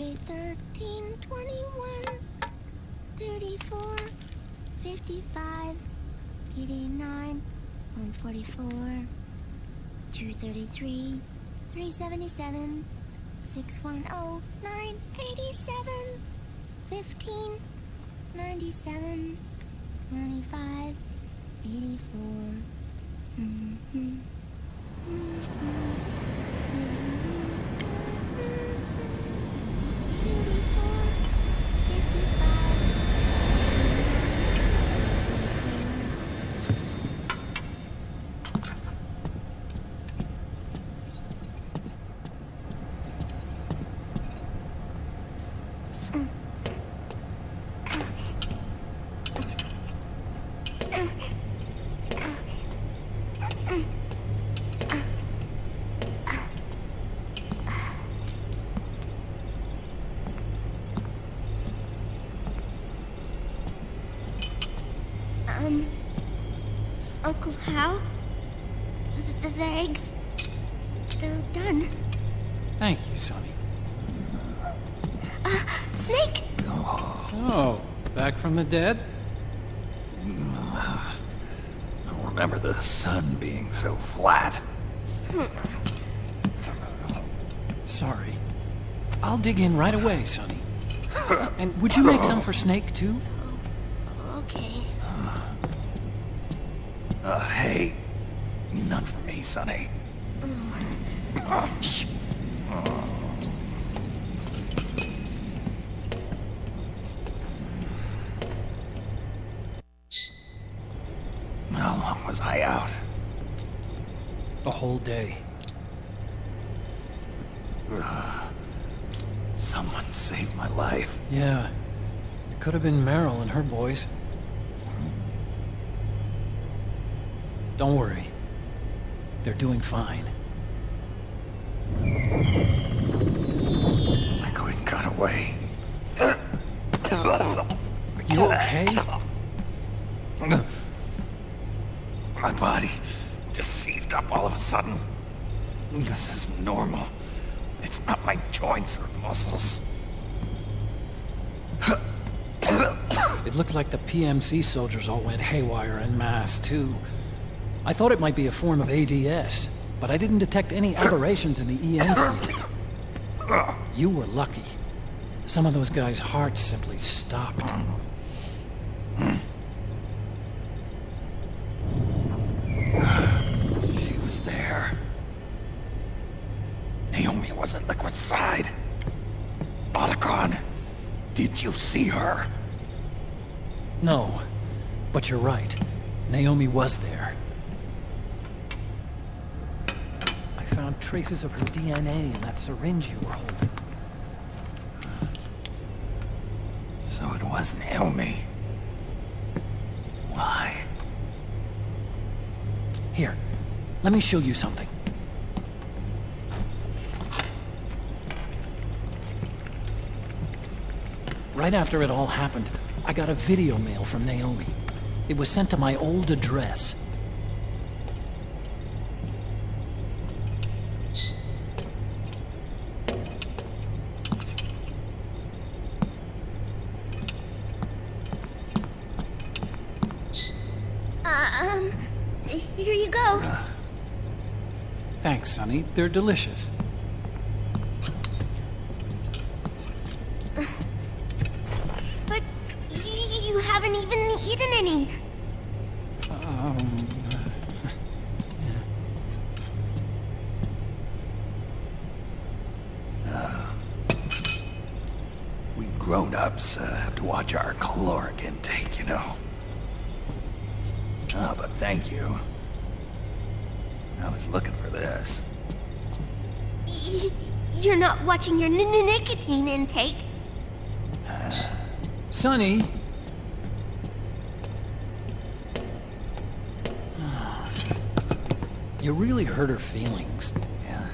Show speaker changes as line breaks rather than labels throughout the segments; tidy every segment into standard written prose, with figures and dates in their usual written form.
8, 13, 21, 34, 55, 89, 144, 233, 377, 610, 987, 15, 97, 95, 84. Uncle Hal? The eggs, they're done.
Thank you, Sonny.
Snake!
So, back from the dead?
I don't remember the sun being so flat.
Sorry. I'll dig in right away, Sonny. And would you make some for Snake, too?
Okay.
Hey, none for me, Sonny. Shh. How long was I out?
A whole day.
Someone saved my life.
Yeah. It could have been Meryl and her boys. Don't worry. They're doing fine.
Like we got away.
You okay?
My body just seized up all of a sudden. This is normal. It's not my joints or muscles.
It looked like the PMC soldiers all went haywire en masse, too. I thought it might be a form of ADS, but I didn't detect any aberrations in the EM field. You were lucky. Some of those guys' hearts simply stopped.
She was there. Naomi was at Liquid Side. Otacon, did you see her?
No, but you're right. Naomi was there. I found traces of her DNA in that syringe you were holding.
So it was Naomi. Why?
Here, let me show you something. Right after it all happened, I got a video mail from Naomi. It was sent to my old address.
Here you go.
Thanks, Sonny. They're delicious.
But you haven't even eaten any.
We grown-ups have to watch our caloric intake, you know. But thank you. I was looking for this.
You're not watching your nicotine intake.
Sonny! You really hurt her feelings.
Yeah.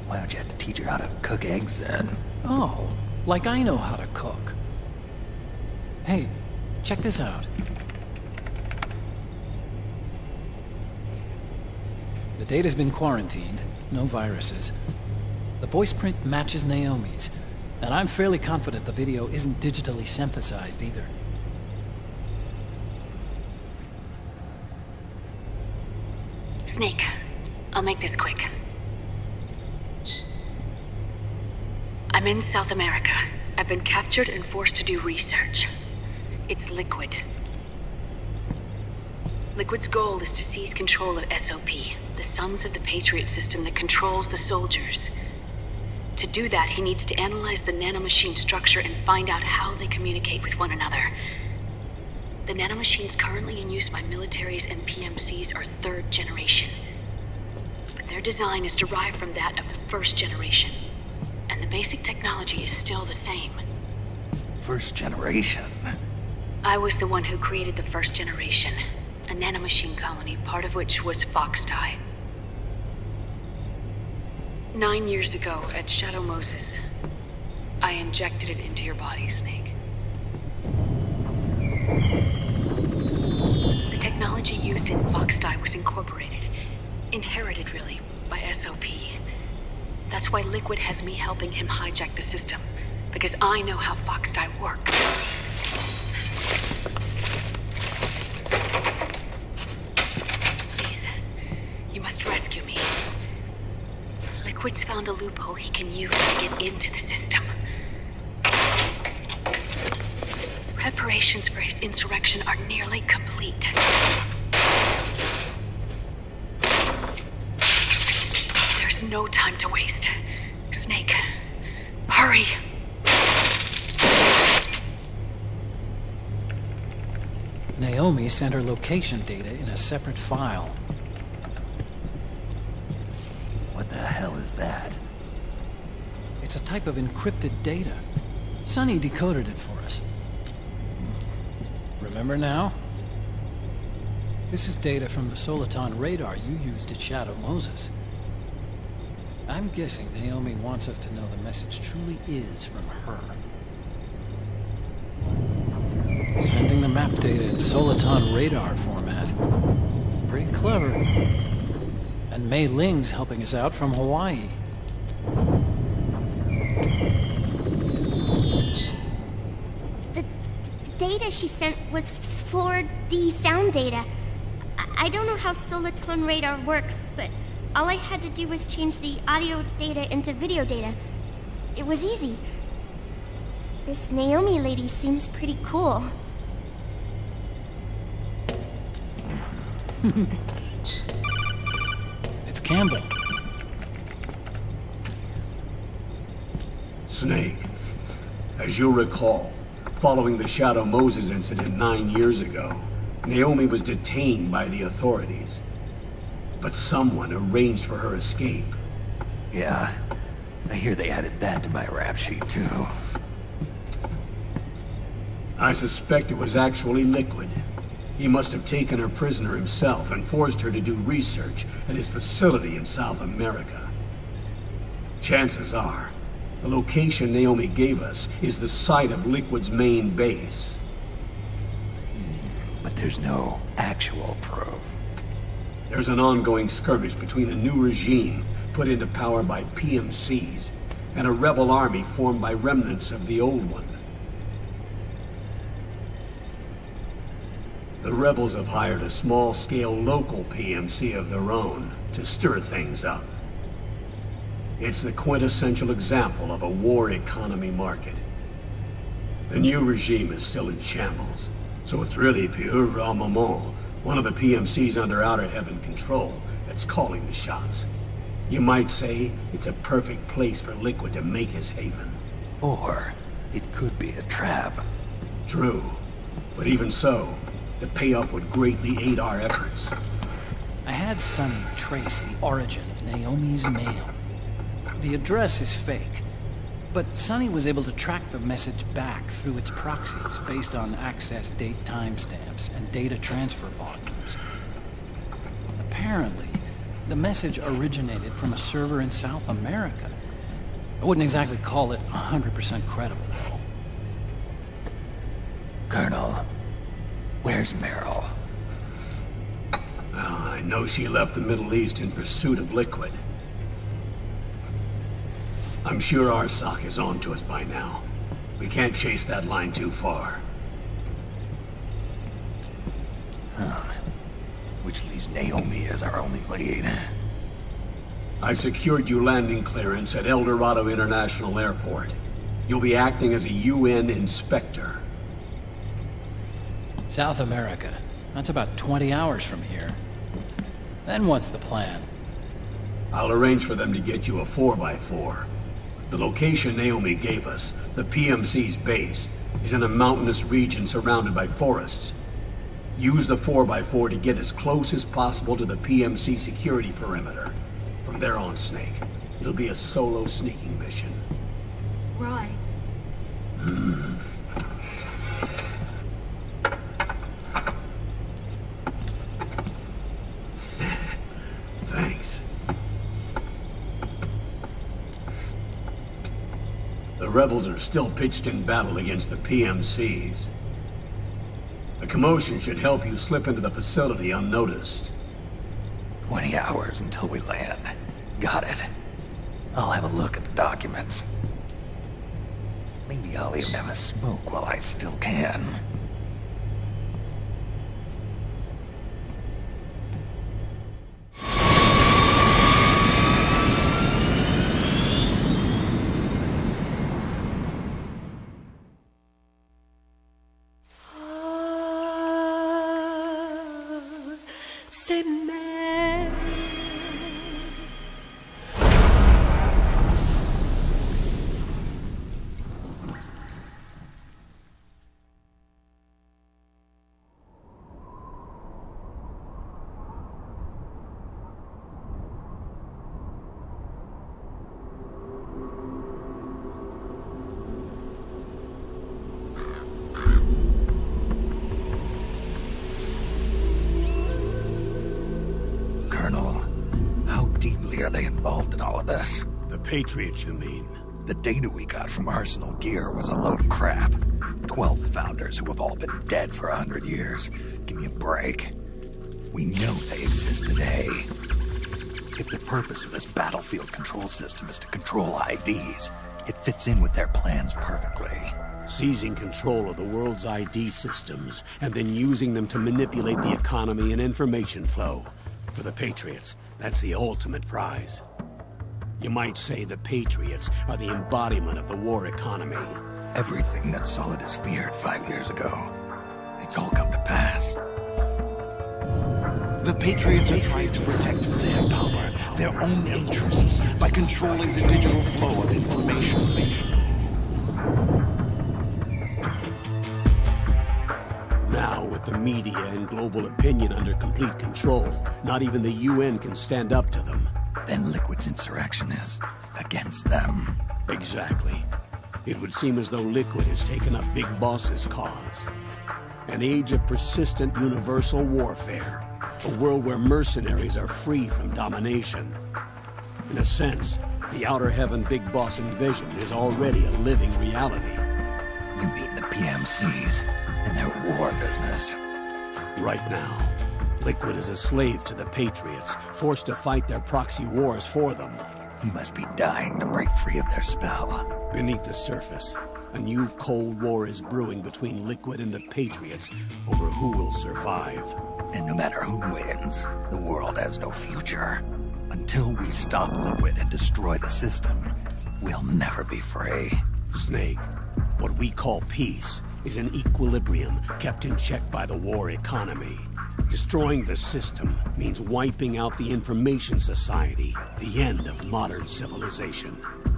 Why don't you teach her how to cook eggs then?
Oh, like I know how to cook. Hey, check this out. The data's been quarantined, no viruses. The voice print matches Naomi's, And I'm fairly confident the video isn't digitally synthesized either.
Snake, I'll make this quick. I'm in South America. I've been captured and forced to do research. It's Liquid. Liquid's goal is to seize control of SOP, the Sons of the Patriot system that controls the soldiers. To do that, he needs to analyze the nanomachine structure and find out how they communicate with one another. The nanomachines currently in use by militaries and PMCs are third generation. But their design is derived from that of the first generation. And the basic technology is still the same.
First generation?
I was the one who created the first generation. A nanomachine colony, part of which was Foxdie. 9 years ago, at Shadow Moses, I injected it into your body, Snake. The technology used in Foxdie was incorporated, inherited really, by SOP. That's why Liquid has me helping him hijack the system, because I know how Foxdie works. Please, you must rescue me. Liquid's found a loophole he can use to get into the system. Preparations for his insurrection are nearly complete. There's no time to waste. Snake, hurry!
Naomi sent her location data in a separate file.
What the hell is that?
It's a type of encrypted data. Sonny decoded it for us. Remember now? This is data from the Soliton radar you used at Shadow Moses. I'm guessing Naomi wants us to know the message truly is from her. Sending the map data in Soliton radar format. Pretty clever. And Mei Ling's helping us out from Hawaii.
The data she sent was 4D sound data. I don't know how Soliton radar works, but all I had to do was change the audio data into video data. It was easy. This Naomi lady seems pretty cool.
It's Campbell.
Snake, as you'll recall, following the Shadow Moses incident 9 years ago, Naomi was detained by the authorities. But someone arranged for her escape.
Yeah, I hear they added that to my rap sheet too.
I suspect it was actually Liquid. He must have taken her prisoner himself and forced her to do research at his facility in South America. Chances are, the location Naomi gave us is the site of Liquid's main base.
But there's no actual proof.
There's an ongoing skirmish between a new regime put into power by PMCs and a rebel army formed by remnants of the old one. The rebels have hired a small-scale local PMC of their own to stir things up. It's the quintessential example of a war economy market. The new regime is still in shambles, so it's really Pure Moment, one of the PMCs under Outer Heaven control, that's calling the shots. You might say it's a perfect place for Liquid to make his haven.
Or it could be a trap.
True, but even so, the payoff would greatly aid our efforts.
I had Sonny trace the origin of Naomi's mail. The address is fake, but Sonny was able to track the message back through its proxies based on access date timestamps and data transfer volumes. Apparently, the message originated from a server in South America. I wouldn't exactly call it 100% credible, though.
Colonel, where's Meryl?
I know she left the Middle East in pursuit of Liquid. I'm sure Arsak is on to us by now. We can't chase that line too far.
Which leaves Naomi as our only lead.
I've secured you landing clearance at El Dorado International Airport. You'll be acting as a UN inspector.
South America. That's about 20 hours from here. Then what's the plan?
I'll arrange for them to get you a 4x4. The location Naomi gave us, the PMC's base, is in a mountainous region surrounded by forests. Use the 4x4 to get as close as possible to the PMC security perimeter. From there on, Snake, it'll be a solo sneaking mission.
Right.
Thanks. The rebels are still pitched in battle against the PMCs. The commotion should help you slip into the facility unnoticed.
20 hours until we land. Got it. I'll have a look at the documents. Maybe I'll even have a smoke while I still can. Are they involved in all of this?
The Patriots, you mean?
The data we got from Arsenal Gear was a load of crap. 12 founders who have all been dead for 100 years. Give me a break. We know they exist today. If the purpose of this battlefield control system is to control IDs, it fits in with their plans perfectly.
Seizing control of the world's ID systems, and then using them to manipulate the economy and information flow. For the Patriots, that's the ultimate prize. You might say the Patriots are the embodiment of the war economy.
Everything that Solidus feared 5 years ago, it's all come to pass.
The Patriots are trying to protect their power, their own interests, by controlling the digital flow of information.
Now, with the media and global opinion under complete control, not even the UN can stand up to them.
Then Liquid's insurrection is against them.
Exactly. It would seem as though Liquid has taken up Big Boss's cause. An age of persistent universal warfare. A world where mercenaries are free from domination. In a sense, the Outer Heaven Big Boss envisioned is already a living reality.
You mean the PMCs and their war business?
Right now, Liquid is a slave to the Patriots, forced to fight their proxy wars for them.
He must be dying to break free of their spell.
Beneath the surface, a new Cold War is brewing between Liquid and the Patriots over who will survive.
And no matter who wins, the world has no future. Until we stop Liquid and destroy the system, we'll never be free.
Snake, what we call peace is an equilibrium kept in check by the war economy. Destroying the system means wiping out the information society, the end of modern civilization.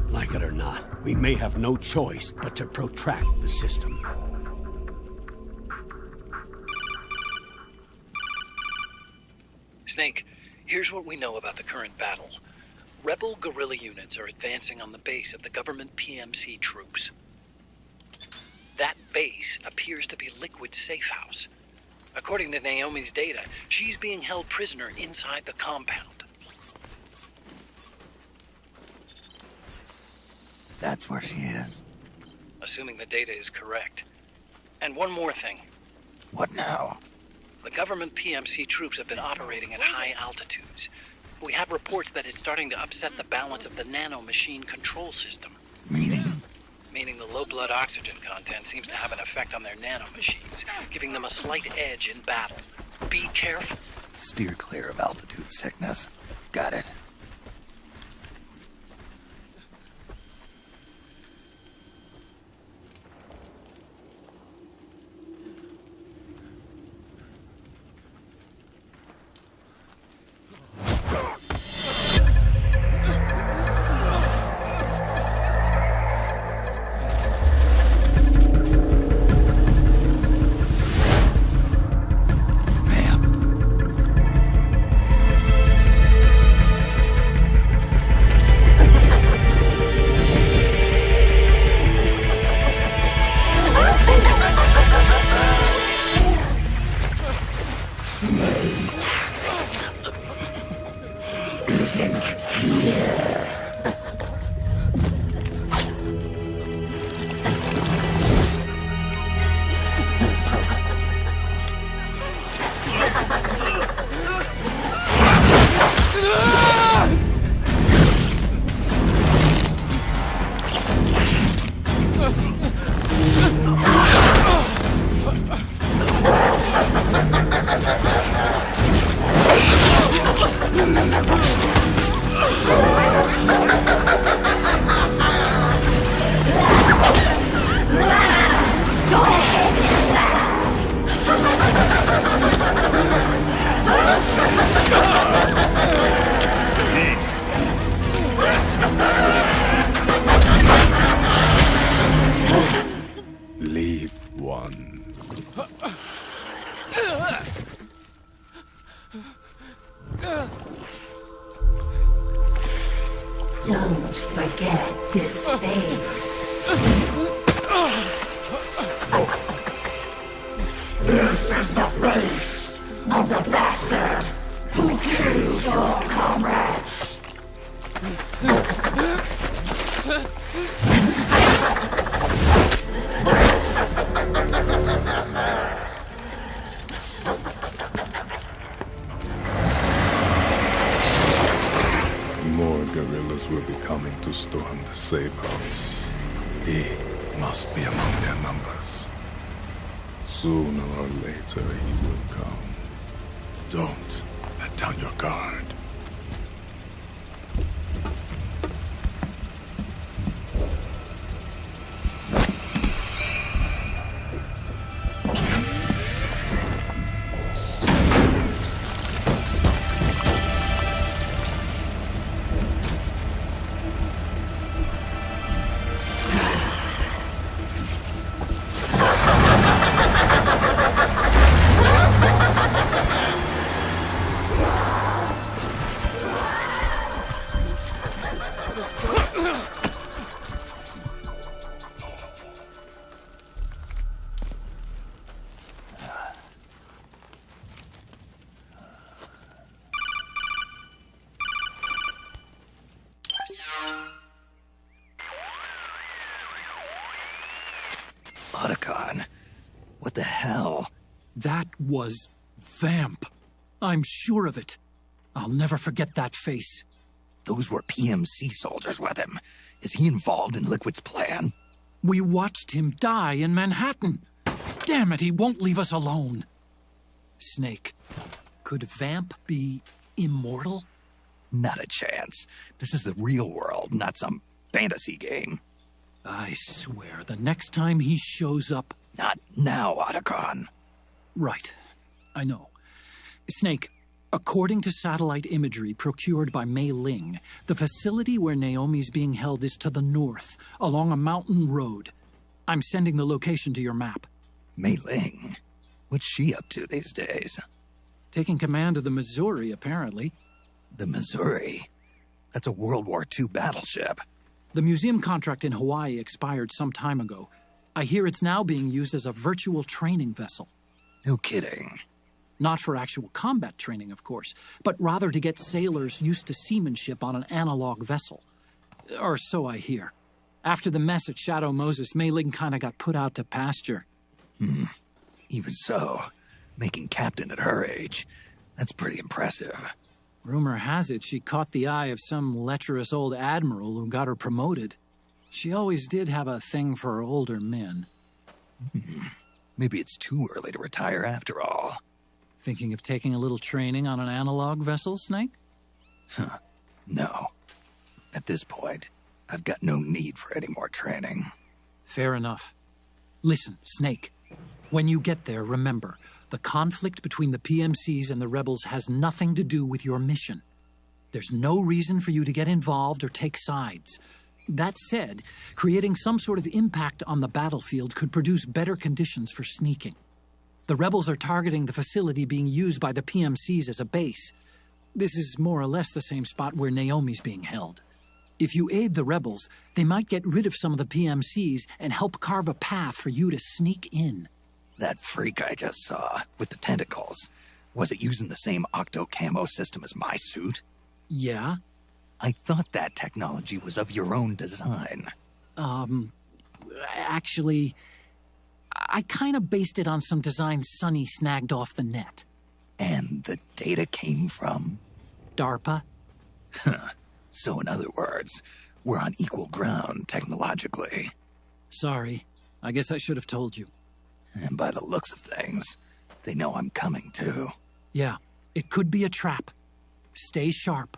Like it or not, we may have no choice but to protract the system.
Snake, here's what we know about the current battle. Rebel guerrilla units are advancing on the base of the government PMC troops. That base appears to be Liquid's safe house. According to Naomi's data, she's being held prisoner inside the compound.
That's where she is.
Assuming the data is correct. And one more thing.
What now?
The government PMC troops have been operating at high altitudes. We have reports that it's starting to upset the balance of the nanomachine control system.
Meaning?
Meaning the low blood oxygen content seems to have an effect on their nanomachines, giving them a slight edge in battle. Be careful.
Steer clear of altitude sickness. Got it.
Leave one.
Don't forget this face. This is the face of the bastard who killed your comrades.
More guerrillas will be coming to storm the safe house. He must be among their numbers. Sooner or later he will come. Don't let down your guard.
Otacon, what the hell?
That was Vamp. I'm sure of it. I'll never forget that face.
Those were PMC soldiers with him. Is he involved in Liquid's plan?
We watched him die in Manhattan. Damn it, he won't leave us alone. Snake, could Vamp be immortal?
Not a chance. This is the real world, not some fantasy game.
I swear, the next time he shows up...
Not now, Otacon.
Right. I know. Snake, according to satellite imagery procured by Mei Ling, the facility where Naomi's being held is to the north, along a mountain road. I'm sending the location to your map.
Mei Ling? What's she up to these days?
Taking command of the Missouri, apparently.
The Missouri? That's a World War II battleship.
The museum contract in Hawaii expired some time ago. I hear it's now being used as a virtual training vessel.
No kidding.
Not for actual combat training, of course, but rather to get sailors used to seamanship on an analog vessel. Or so I hear. After the mess at Shadow Moses, Mei Ling kinda got put out to pasture.
Even so, making captain at her age, that's pretty impressive.
Rumor has it she caught the eye of some lecherous old admiral who got her promoted. She always did have a thing for older men.
Maybe it's too early to retire after all.
Thinking of taking a little training on an analog vessel, Snake?
No. At this point, I've got no need for any more training.
Fair enough. Listen, Snake. When you get there, remember, the conflict between the PMCs and the rebels has nothing to do with your mission. There's no reason for you to get involved or take sides. That said, creating some sort of impact on the battlefield could produce better conditions for sneaking. The rebels are targeting the facility being used by the PMCs as a base. This is more or less the same spot where Naomi's being held. If you aid the rebels, they might get rid of some of the PMCs and help carve a path for you to sneak in.
That freak I just saw, with the tentacles, was it using the same octo-camo system as my suit?
Yeah?
I thought that technology was of your own design.
Actually, I kind of based it on some design Sonny snagged off the net.
And the data came from?
DARPA.
So in other words, we're on equal ground technologically.
Sorry. I guess I should have told you.
And by the looks of things, they know I'm coming too.
Yeah, it could be a trap. Stay sharp.